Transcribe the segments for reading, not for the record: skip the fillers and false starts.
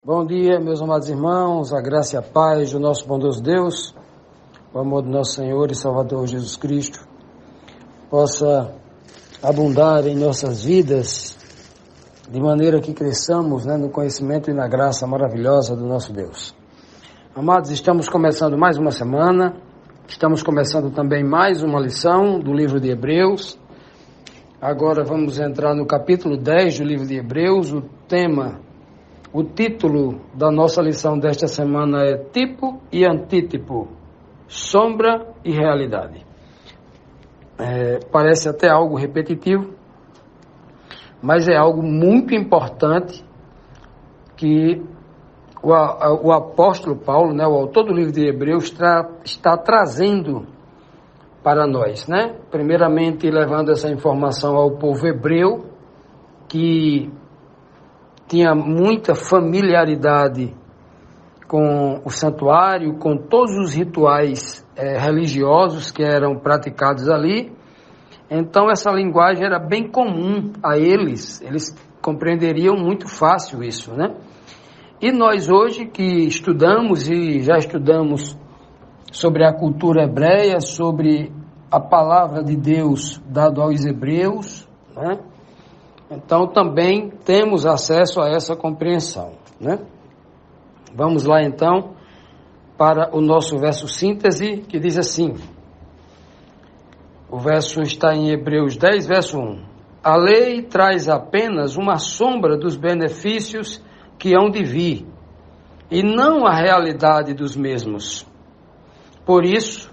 Bom dia, meus amados irmãos, a graça e a paz do nosso bondoso Deus, o amor do nosso Senhor e Salvador Jesus Cristo, possa abundar em nossas vidas, de maneira que cresçamos, no conhecimento e na graça maravilhosa do nosso Deus. Amados, estamos começando mais uma semana, estamos começando também mais uma lição do livro de Hebreus. Agora vamos entrar no capítulo 10 do livro de Hebreus. O título da nossa lição desta semana é Tipo e Antítipo, Sombra e Realidade. Parece até algo repetitivo, mas é algo muito importante que o apóstolo Paulo, o autor do livro de Hebreus, está trazendo para nós, Primeiramente, levando essa informação ao povo hebreu, que tinha muita familiaridade com o santuário, com todos os rituais religiosos que eram praticados ali. Então essa linguagem era bem comum a eles compreenderiam muito fácil isso, E nós hoje que estudamos e já estudamos sobre a cultura hebreia, sobre a palavra de Deus dada aos hebreus, Então também temos acesso a essa compreensão, Vamos lá então para o nosso verso síntese, que diz assim, o verso está em Hebreus 10, verso 1. A lei traz apenas uma sombra dos benefícios que hão de vir, e não a realidade dos mesmos. Por isso,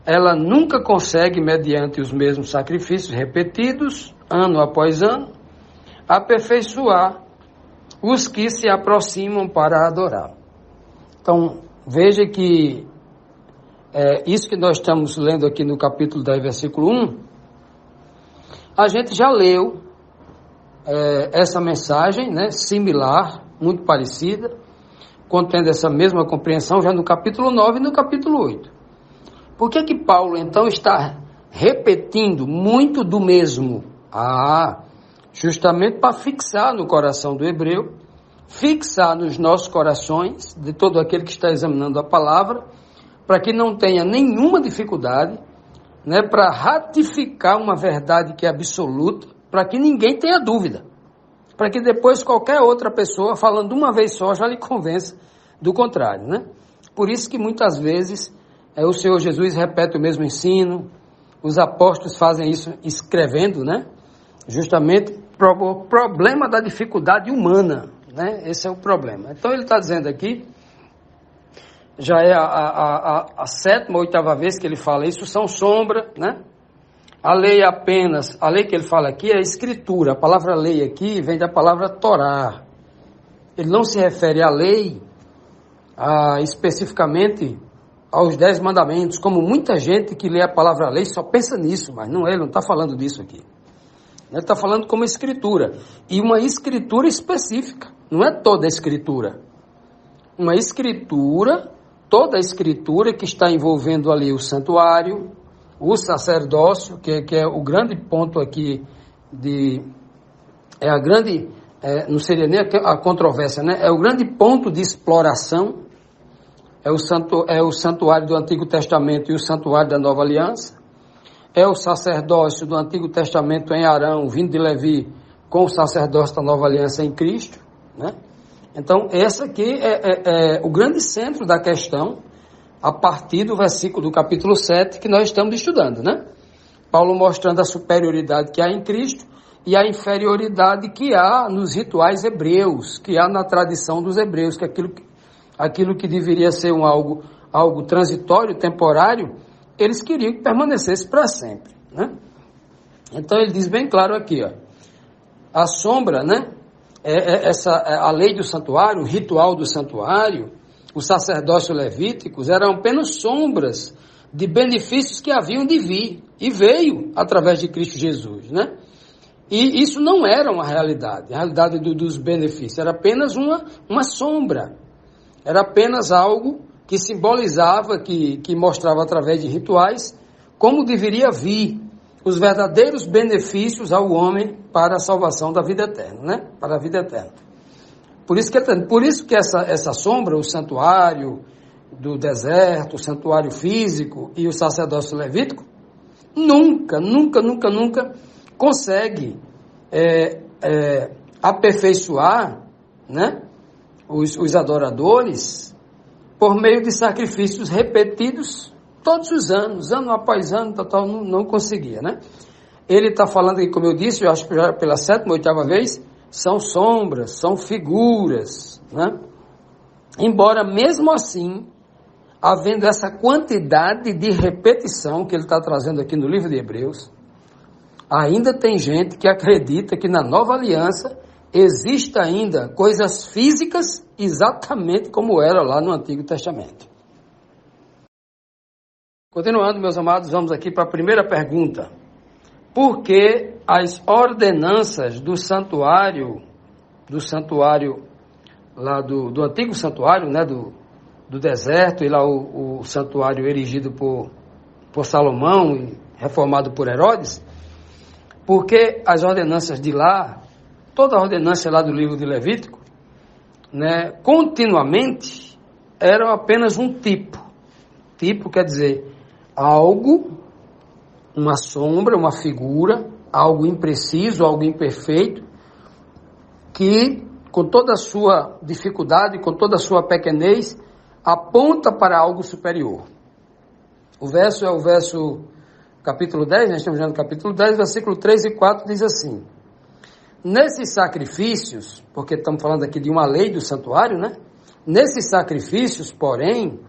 ela nunca consegue, mediante os mesmos sacrifícios repetidos, ano após ano, aperfeiçoar os que se aproximam para adorar. Então, veja que isso que nós estamos lendo aqui no capítulo 10, versículo 1, a gente já leu essa mensagem, similar, muito parecida, contendo essa mesma compreensão já no capítulo 9 e no capítulo 8. Por que Paulo, então, está repetindo muito do mesmo? Justamente para fixar no coração do hebreu, fixar nos nossos corações, de todo aquele que está examinando a palavra, para que não tenha nenhuma dificuldade, para ratificar uma verdade que é absoluta, para que ninguém tenha dúvida, para que depois qualquer outra pessoa, falando uma vez só, já lhe convença do contrário, Por isso que muitas vezes o Senhor Jesus repete o mesmo ensino, os apóstolos fazem isso escrevendo, Justamente o problema da dificuldade humana, Esse é o problema. Então ele está dizendo aqui, já é a sétima ou oitava vez que ele fala isso, são sombra, A lei que ele fala aqui é a escritura. A palavra lei aqui vem da palavra Torá. Ele não se refere à lei, especificamente aos 10 mandamentos, como muita gente que lê a palavra lei só pensa nisso, mas ele não está falando disso aqui. Ele está falando como escritura, e uma escritura específica, não é toda a escritura. Uma escritura, toda a escritura que está envolvendo ali o santuário, o sacerdócio, que é o grande ponto aqui, não seria nem a controvérsia, é o grande ponto de exploração, é o santuário do Antigo Testamento e o santuário da Nova Aliança. É o sacerdócio do Antigo Testamento em Arão, vindo de Levi, com o sacerdócio da Nova Aliança em Cristo. né? Então, esse aqui é o grande centro da questão, a partir do versículo do capítulo 7, que nós estamos estudando, né? Paulo mostrando a superioridade que há em Cristo e a inferioridade que há nos rituais hebreus, que há na tradição dos hebreus, que aquilo que deveria ser algo transitório, temporário, eles queriam que permanecesse para sempre, né? Então ele diz bem claro aqui, ó, a sombra, né? A lei do santuário, o ritual do santuário, o sacerdócio levíticos eram apenas sombras de benefícios que haviam de vir, e veio através de Cristo Jesus, né? E isso não era uma realidade, a realidade dos benefícios, era apenas uma sombra, era apenas algo que simbolizava, que mostrava através de rituais, como deveria vir os verdadeiros benefícios ao homem para a salvação da vida eterna, né? Para a vida eterna. Por isso que essa sombra, o santuário do deserto, o santuário físico e o sacerdócio levítico, nunca consegue aperfeiçoar, né, os adoradores por meio de sacrifícios repetidos todos os anos, ano após ano, total, não conseguia, né? Ele está falando aqui, como eu disse, eu acho que já pela 7ª, 8ª vez, são sombras, são figuras, né? Embora mesmo assim, havendo essa quantidade de repetição que ele está trazendo aqui no livro de Hebreus, ainda tem gente que acredita que na nova aliança existe ainda coisas físicas exatamente como era lá no Antigo Testamento. Continuando, meus amados, vamos aqui para a primeira pergunta. Por que as ordenanças do santuário lá do antigo santuário, né, do deserto, e lá o santuário erigido por Salomão e reformado por Herodes, porque as ordenanças de lá, toda a ordenança lá do livro de Levítico, né, continuamente eram apenas um tipo. Tipo quer dizer algo, uma sombra, uma figura, algo impreciso, algo imperfeito, que com toda a sua dificuldade, com toda a sua pequenez, aponta para algo superior. O verso é o verso capítulo 10, nós estamos no capítulo 10, versículo 3 e 4, diz assim: nesses sacrifícios, porque estamos falando aqui de uma lei do santuário, né? Nesses sacrifícios, porém,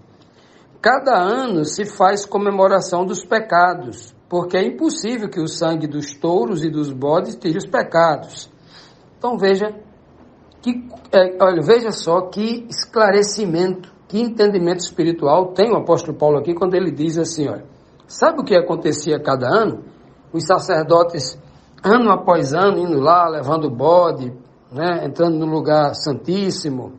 cada ano se faz comemoração dos pecados, porque é impossível que o sangue dos touros e dos bodes tire os pecados. Então veja só que esclarecimento, que entendimento espiritual tem o apóstolo Paulo aqui quando ele diz assim, olha, sabe o que acontecia cada ano? Os sacerdotes, ano após ano, indo lá, levando o bode, né, entrando no lugar santíssimo,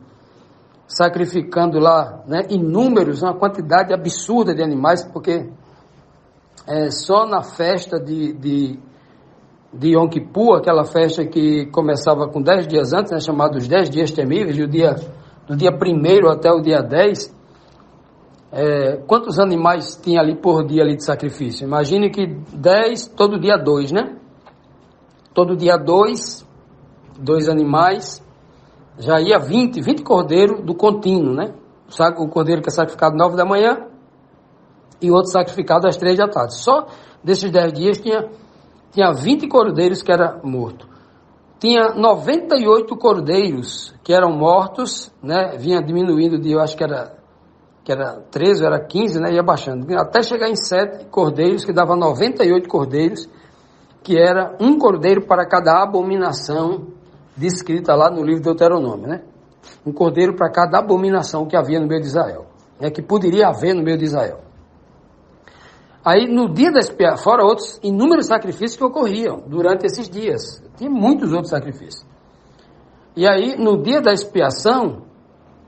sacrificando lá, né, inúmeros, uma quantidade absurda de animais, porque só na festa de Yom Kippur, aquela festa que começava com 10 dias antes, né, chamada os 10 dias temíveis, do dia 1º até o dia 10, quantos animais tinha ali por dia ali de sacrifício? Imagine que 10, todo dia 2, né? Todo dia 2 animais, já ia 20 cordeiros do contínuo, né? O cordeiro que é sacrificado às 9 da manhã e outro sacrificado às 3 da tarde. Só desses 10 dias tinha 20 cordeiros que eram mortos. Tinha 98 cordeiros que eram mortos, né? Vinha diminuindo eu acho que era 13, era 15, né? Ia baixando. Até chegar em 7 cordeiros, que dava 98 cordeiros, que era um cordeiro para cada abominação descrita lá no livro de Deuteronômio, né? Um cordeiro para cada abominação que havia no meio de Israel, né? Que poderia haver no meio de Israel. Aí, no dia da expiação, fora outros inúmeros sacrifícios que ocorriam durante esses dias. Tinha muitos outros sacrifícios. E aí, no dia da expiação,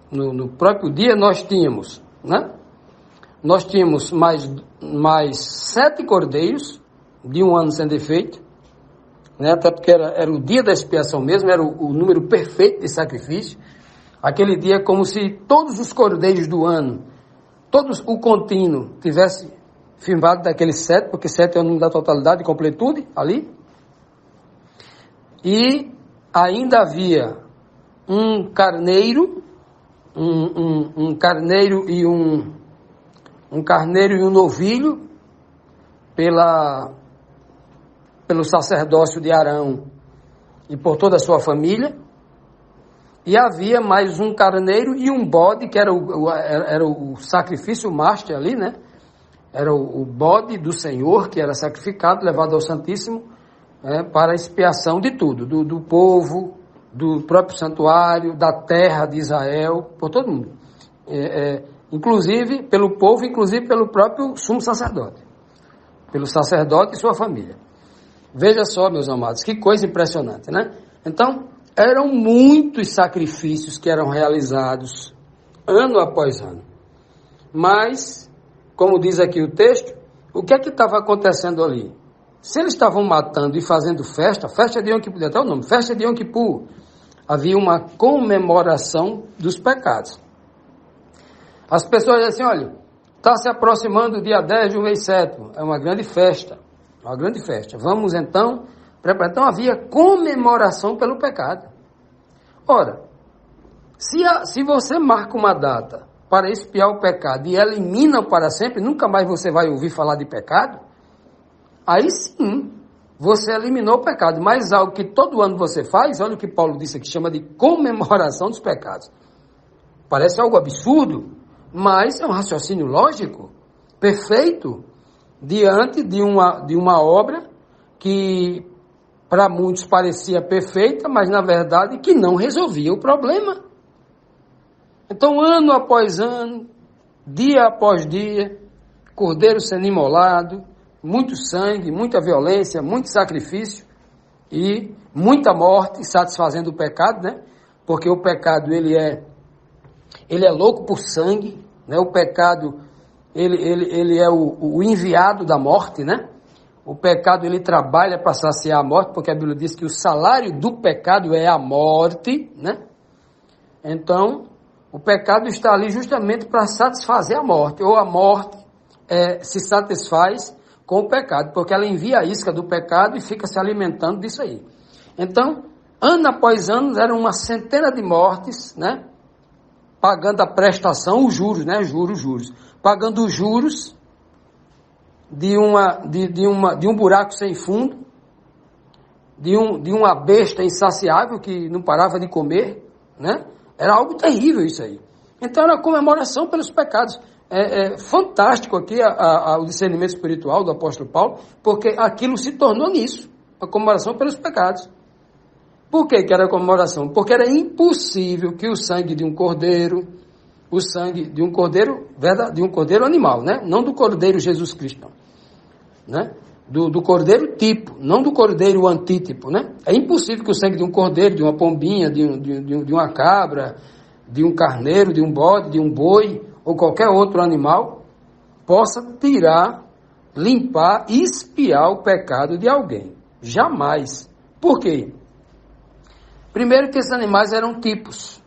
no próprio dia, nós tínhamos, né? Nós tínhamos mais 7 cordeiros, de um ano sem defeito, né? Até porque era o dia da expiação mesmo, era o número perfeito de sacrifício. Aquele dia é como se todos os cordeiros do ano, todos o contínuo, tivesse firmado daqueles 7, porque 7 é o número da totalidade, de completude, ali. E ainda havia um carneiro, um carneiro e um carneiro e um novilho pelo sacerdócio de Arão e por toda a sua família. E havia mais um carneiro e um bode, que era o sacrifício master ali, né? Era o bode do Senhor, que era sacrificado, levado ao Santíssimo, para a expiação de tudo, do povo, do próprio santuário, da terra de Israel, por todo mundo. Inclusive pelo povo, inclusive pelo próprio sumo sacerdote. Pelo sacerdote e sua família. Veja só, meus amados, que coisa impressionante, né? Então, eram muitos sacrifícios que eram realizados ano após ano. Mas, como diz aqui o texto, o que é que estava acontecendo ali? Se eles estavam matando e fazendo festa de Yom Kippur, até o nome, festa de Yom Kippur, havia uma comemoração dos pecados. As pessoas dizem assim, olha, está se aproximando o dia 10 do mês sétimo, é uma grande festa, Vamos então preparar. Então havia comemoração pelo pecado. Ora, se você marca uma data para expiar o pecado e elimina para sempre, nunca mais você vai ouvir falar de pecado, aí sim, você eliminou o pecado. Mas algo que todo ano você faz, olha o que Paulo disse aqui, chama de comemoração dos pecados. Parece algo absurdo, mas é um raciocínio lógico, perfeito, diante de uma obra que para muitos parecia perfeita, mas na verdade que não resolvia o problema. Então, ano após ano, dia após dia, cordeiro sendo imolado, muito sangue, muita violência, muito sacrifício e muita morte, satisfazendo o pecado, né? Porque o pecado, ele é louco por sangue, né? O pecado, ele é o enviado da morte, né? O pecado, ele trabalha para saciar a morte, porque a Bíblia diz que o salário do pecado é a morte, né? Então, o pecado está ali justamente para satisfazer a morte, ou a morte se satisfaz com o pecado, porque ela envia a isca do pecado e fica se alimentando disso aí. Então, ano após ano, eram uma centena de mortes, né? Pagando a prestação, os juros, né? Juros. Pagando os juros de um buraco sem fundo, de uma besta insaciável que não parava de comer, né? Era algo terrível isso aí. Então era a comemoração pelos pecados. É fantástico aqui o discernimento espiritual do apóstolo Paulo, porque aquilo se tornou nisso, a comemoração pelos pecados. Por que era a comemoração? Porque era impossível que o sangue de um cordeiro, de um cordeiro animal, né? Não do cordeiro Jesus Cristo, não. Né? Do cordeiro tipo, não do cordeiro antítipo, né? É impossível que o sangue de um cordeiro, de uma pombinha, de uma cabra, de um carneiro, de um bode, de um boi, ou qualquer outro animal, possa tirar, limpar e expiar o pecado de alguém. Jamais. Por quê? Primeiro que esses animais eram tipos.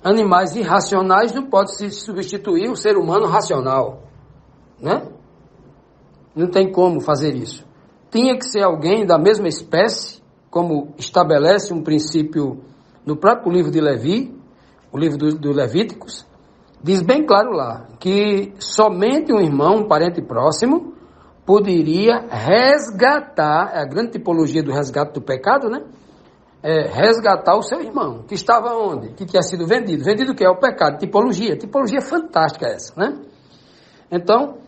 Animais irracionais não podem se substituir o ser humano racional, né? Não tem como fazer isso. Tinha que ser alguém da mesma espécie, como estabelece um princípio no próprio livro de Levi, o livro do Levíticos, diz bem claro lá, que somente um irmão, um parente próximo, poderia resgatar, é a grande tipologia do resgate do pecado, né? Resgatar o seu irmão, que estava onde? Que tinha sido vendido. Vendido o que? É o pecado, tipologia fantástica essa, né? Então,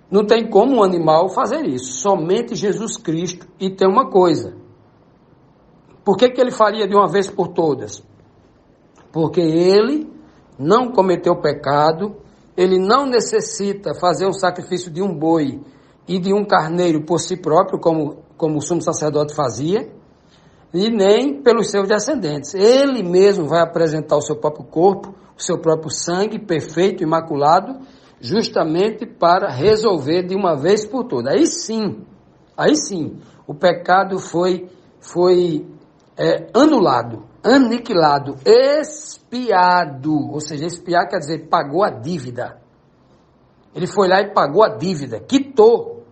não tem como um animal fazer isso, somente Jesus Cristo. E tem uma coisa, por que ele faria de uma vez por todas? Porque ele não cometeu pecado, ele não necessita fazer um sacrifício de um boi e de um carneiro por si próprio, como o sumo sacerdote fazia, e nem pelos seus descendentes. Ele mesmo vai apresentar o seu próprio corpo, o seu próprio sangue perfeito, imaculado, justamente para resolver de uma vez por todas. Aí sim, o pecado foi anulado, aniquilado, expiado. Ou seja, expiar quer dizer pagou a dívida. Ele foi lá e pagou a dívida, quitou.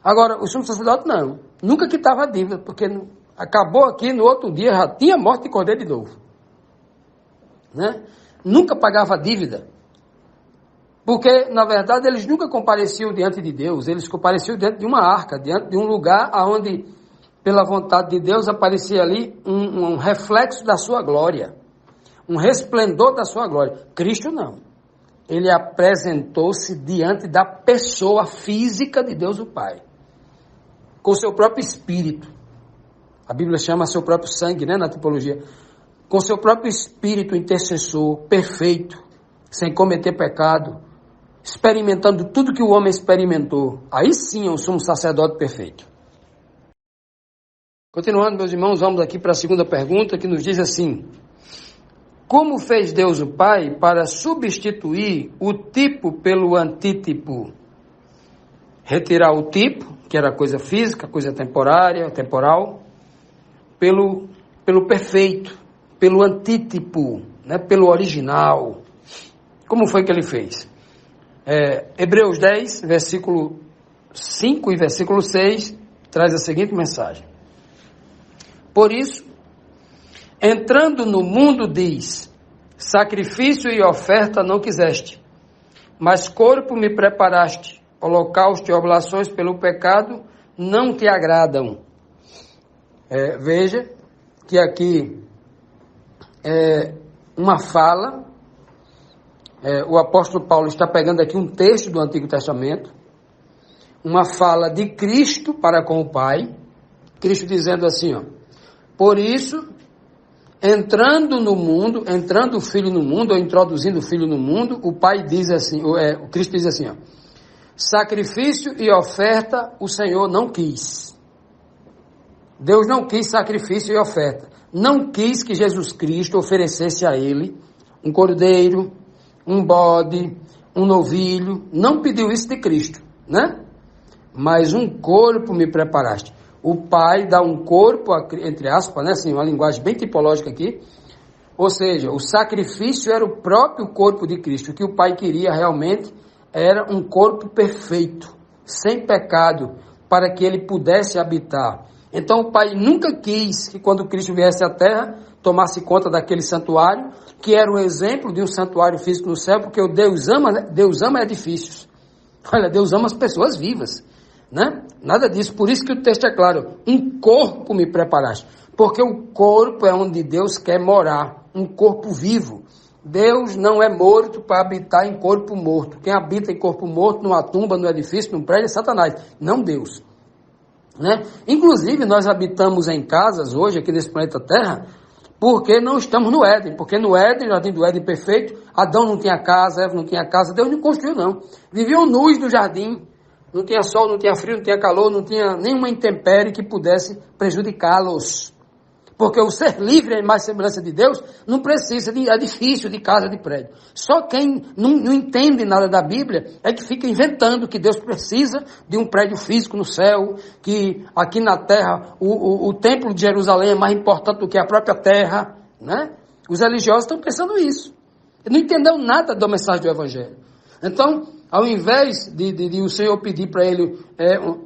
Agora, o sumo sacerdote não, nunca quitava a dívida, porque Acabou aqui, no outro dia já tinha morte de cordeiro de novo. Né? Nunca pagava dívida. Porque, na verdade, eles nunca compareciam diante de Deus. Eles compareciam diante de uma arca, diante de um lugar onde, pela vontade de Deus, aparecia ali um reflexo da sua glória. Um resplendor da sua glória. Cristo não. Ele apresentou-se diante da pessoa física de Deus o Pai. Com seu próprio espírito. A Bíblia chama seu próprio sangue, né, na tipologia. Com seu próprio espírito intercessor, perfeito, sem cometer pecado, experimentando tudo que o homem experimentou. Aí sim é um sumo sacerdote perfeito. Continuando, meus irmãos, vamos aqui para a segunda pergunta, que nos diz assim: como fez Deus o Pai para substituir o tipo pelo antítipo? Retirar o tipo, que era coisa física, coisa temporária, temporal, pelo perfeito, pelo antítipo, né, pelo original. Como foi que ele fez? Hebreus 10, versículo 5 e versículo 6, traz a seguinte mensagem. Por isso, entrando no mundo, diz, sacrifício e oferta não quiseste, mas corpo me preparaste, holocausto e oblações pelo pecado não te agradam. Veja que aqui uma fala, o apóstolo Paulo está pegando aqui um texto do Antigo Testamento, uma fala de Cristo para com o Pai, Cristo dizendo assim, ó, por isso, entrando o Filho no mundo, ou introduzindo o Filho no mundo, o Pai diz assim, o Cristo diz assim, ó, sacrifício e oferta o Senhor não quis. Deus não quis sacrifício e oferta. Não quis que Jesus Cristo oferecesse a ele um cordeiro, um bode, um novilho. Não pediu isso de Cristo, né? Mas um corpo me preparaste. O Pai dá um corpo, entre aspas, né? Assim, uma linguagem bem tipológica aqui. Ou seja, o sacrifício era o próprio corpo de Cristo. O que o Pai queria realmente era um corpo perfeito, sem pecado, para que ele pudesse habitar. Então o Pai nunca quis que quando Cristo viesse à Terra, tomasse conta daquele santuário, que era o exemplo de um santuário físico no céu, porque Deus ama edifícios. Olha, Deus ama as pessoas vivas, né? Nada disso, por isso que o texto é claro, um corpo me preparaste, porque o corpo é onde Deus quer morar, um corpo vivo. Deus não é morto para habitar em corpo morto. Quem habita em corpo morto, numa tumba, no edifício, num prédio, é Satanás, não Deus. Né? Inclusive, nós habitamos em casas hoje, aqui nesse planeta Terra, porque não estamos no Éden. Porque no Éden, jardim do Éden perfeito, Adão não tinha casa, Eva não tinha casa, Deus não construiu, não. Viviam nus no jardim, não tinha sol, não tinha frio, não tinha calor, não tinha nenhuma intempérie que pudesse prejudicá-los. Porque o ser livre, a imagem e semelhança de Deus, não precisa de edifício, de casa, de prédio. Só quem não entende nada da Bíblia é que fica inventando que Deus precisa de um prédio físico no céu, que aqui na terra o templo de Jerusalém é mais importante do que a própria terra, né? Os religiosos estão pensando isso. Não entendeu nada da mensagem do Evangelho. Então, ao invés de o Senhor pedir para ele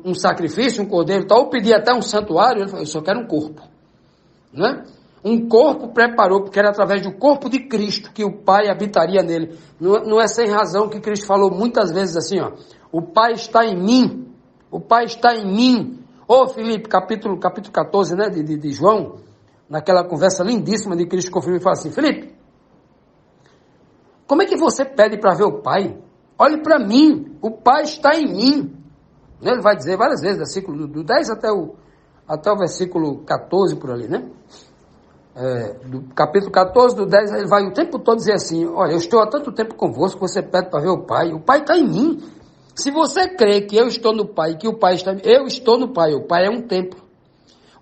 um sacrifício, um cordeiro, ou pedir até um santuário, ele falou, eu só quero um corpo. Né? Um corpo preparou, porque era através do corpo de Cristo que o Pai habitaria nele. Não é sem razão que Cristo falou muitas vezes assim, ó, o Pai está em mim, o Pai está em mim. Ô Filipe, capítulo 14, né, de João, naquela conversa lindíssima de Cristo com o Filipe, fala assim, Filipe, como é que você pede para ver o Pai? Olhe para mim, o Pai está em mim. Ele vai dizer várias vezes, versículo do 10 até o versículo 14 por ali, né? Do capítulo 14, do 10, ele vai o tempo todo dizer assim, olha, eu estou há tanto tempo convosco, você pede para ver o Pai está em mim. Se você crê que eu estou no Pai, que o Pai está em mim, eu estou no Pai, o Pai é um templo.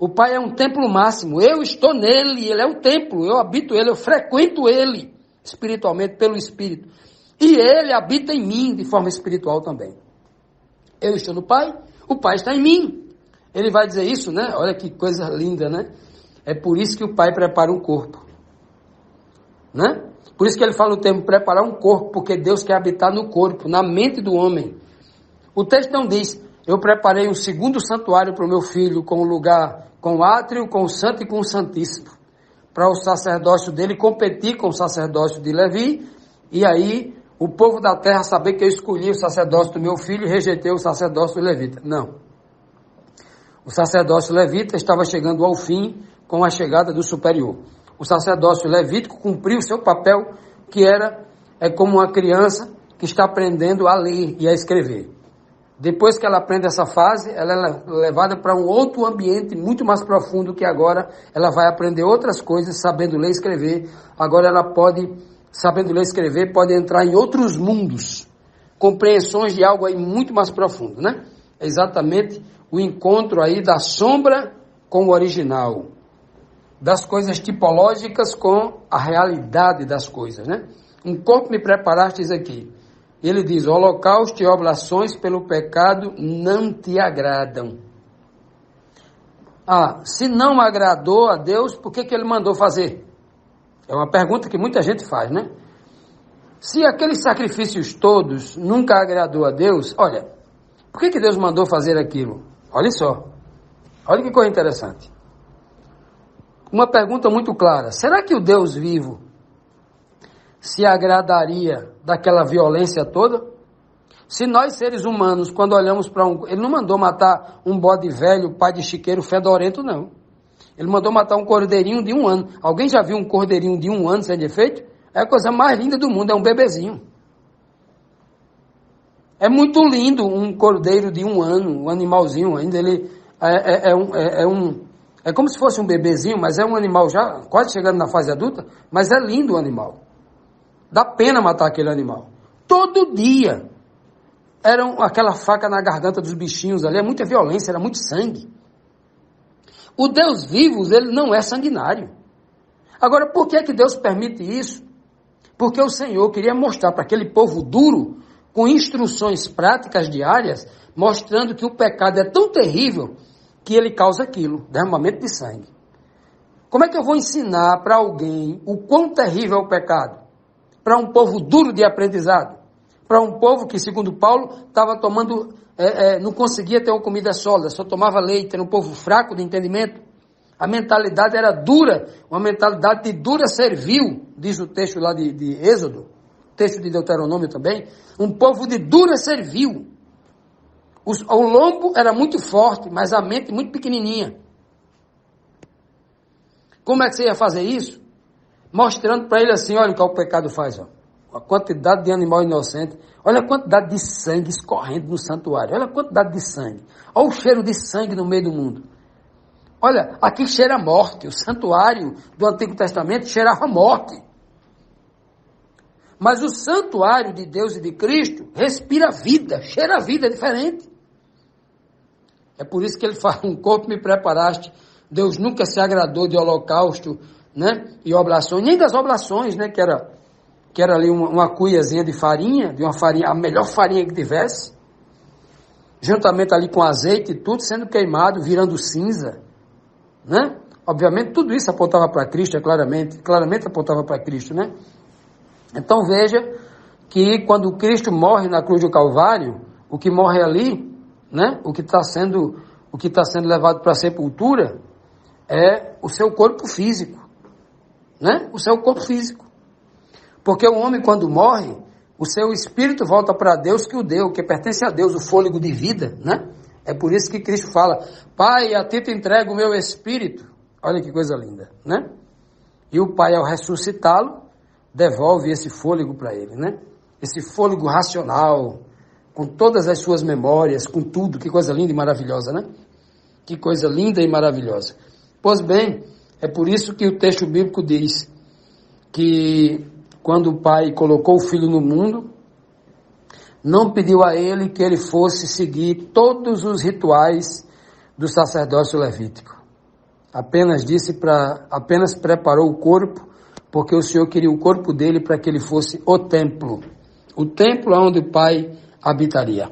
O Pai é um templo máximo, eu estou nele, ele é um templo, eu habito ele, eu frequento ele, espiritualmente, pelo Espírito. E ele habita em mim, de forma espiritual também. Eu estou no Pai, o Pai está em mim. Ele vai dizer isso, né? Olha que coisa linda, né? É por isso que o Pai prepara um corpo. Né? Por isso que ele fala o termo preparar um corpo, porque Deus quer habitar no corpo, na mente do homem. O texto não diz, eu preparei um segundo santuário para o meu filho, com um lugar com o átrio, com o santo e com o santíssimo, para o sacerdócio dele competir com o sacerdócio de Levi, e aí o povo da terra saber que eu escolhi o sacerdócio do meu filho e rejeitei o sacerdócio do levita. Não. O sacerdócio levita estava chegando ao fim com a chegada do superior. O sacerdócio levítico cumpriu o seu papel, que é como uma criança que está aprendendo a ler e a escrever. Depois que ela aprende essa fase, ela é levada para um outro ambiente muito mais profundo, que agora ela vai aprender outras coisas, sabendo ler e escrever. Agora ela pode, sabendo ler e escrever, pode entrar em outros mundos, compreensões de algo aí muito mais profundo, né? É exatamente o encontro aí da sombra com o original, das coisas tipológicas com a realidade das coisas, né? Um corpo me preparastes aqui. Ele diz, holocausto e oblações pelo pecado não te agradam. Se não agradou a Deus, por que ele mandou fazer? É uma pergunta que muita gente faz, né? Se aqueles sacrifícios todos nunca agradou a Deus, olha, por que Deus mandou fazer aquilo? Olha só, olha que coisa interessante. Uma pergunta muito clara, será que o Deus vivo se agradaria daquela violência toda? Se nós, seres humanos, quando olhamos para ele não mandou matar um bode velho, pai de chiqueiro, fedorento, não. Ele mandou matar um cordeirinho de 1 ano. Alguém já viu um cordeirinho de 1 ano sem defeito? É a coisa mais linda do mundo, é um bebezinho. É muito lindo um cordeiro de 1 ano, um animalzinho, ainda ele é como se fosse um bebezinho, mas é um animal já quase chegando na fase adulta, mas é lindo o animal. Dá pena matar aquele animal. Todo dia. Era aquela faca na garganta dos bichinhos ali. É muita violência, era muito sangue. O Deus vivo, ele não é sanguinário. Agora, por que Deus permite isso? Porque o Senhor queria mostrar para aquele povo duro, com instruções práticas diárias, mostrando que o pecado é tão terrível que ele causa aquilo, derramamento de sangue. Como é que eu vou ensinar para alguém o quão terrível é o pecado? Para um povo duro de aprendizado, para um povo que, segundo Paulo, estava tomando, não conseguia ter uma comida sólida, só tomava leite, era um povo fraco de entendimento. A mentalidade era dura, uma mentalidade de dura servil, diz o texto lá de Êxodo, texto de Deuteronômio também, um povo de dura servil. O lombo era muito forte, mas a mente muito pequenininha. Como é que você ia fazer isso? Mostrando para ele assim, olha o que o pecado faz, ó. A quantidade de animal inocente, olha a quantidade de sangue escorrendo no santuário, olha a quantidade de sangue, olha o cheiro de sangue no meio do mundo. Olha, aqui cheira a morte, o santuário do Antigo Testamento cheirava a morte. Mas o santuário de Deus e de Cristo respira vida, cheira a vida, é diferente. É por isso que ele fala, um corpo me preparaste, Deus nunca se agradou de holocausto, né, e oblações, nem das oblações, né, que era ali uma cuiazinha de farinha, a melhor farinha que tivesse, juntamente ali com azeite e tudo, sendo queimado, virando cinza, né, obviamente tudo isso apontava para Cristo, claramente apontava para Cristo, né, então veja que quando Cristo morre na cruz do Calvário, o que morre ali, né, o que está sendo levado para a sepultura, é o seu corpo físico, né? O seu corpo físico. Porque o homem, quando morre, o seu espírito volta para Deus que o deu, que pertence a Deus, o fôlego de vida, né? É por isso que Cristo fala, Pai, a ti te entrego o meu espírito. Olha que coisa linda, né? E o Pai, ao ressuscitá-lo, devolve esse fôlego para ele, né? Esse fôlego racional, com todas as suas memórias, com tudo, que coisa linda e maravilhosa, né? Que coisa linda e maravilhosa. Pois bem, é por isso que o texto bíblico diz que quando o Pai colocou o Filho no mundo, não pediu a ele que ele fosse seguir todos os rituais do sacerdócio levítico. Apenas preparou o corpo, porque o Senhor queria o corpo dele para que ele fosse o templo onde o Pai habitaria.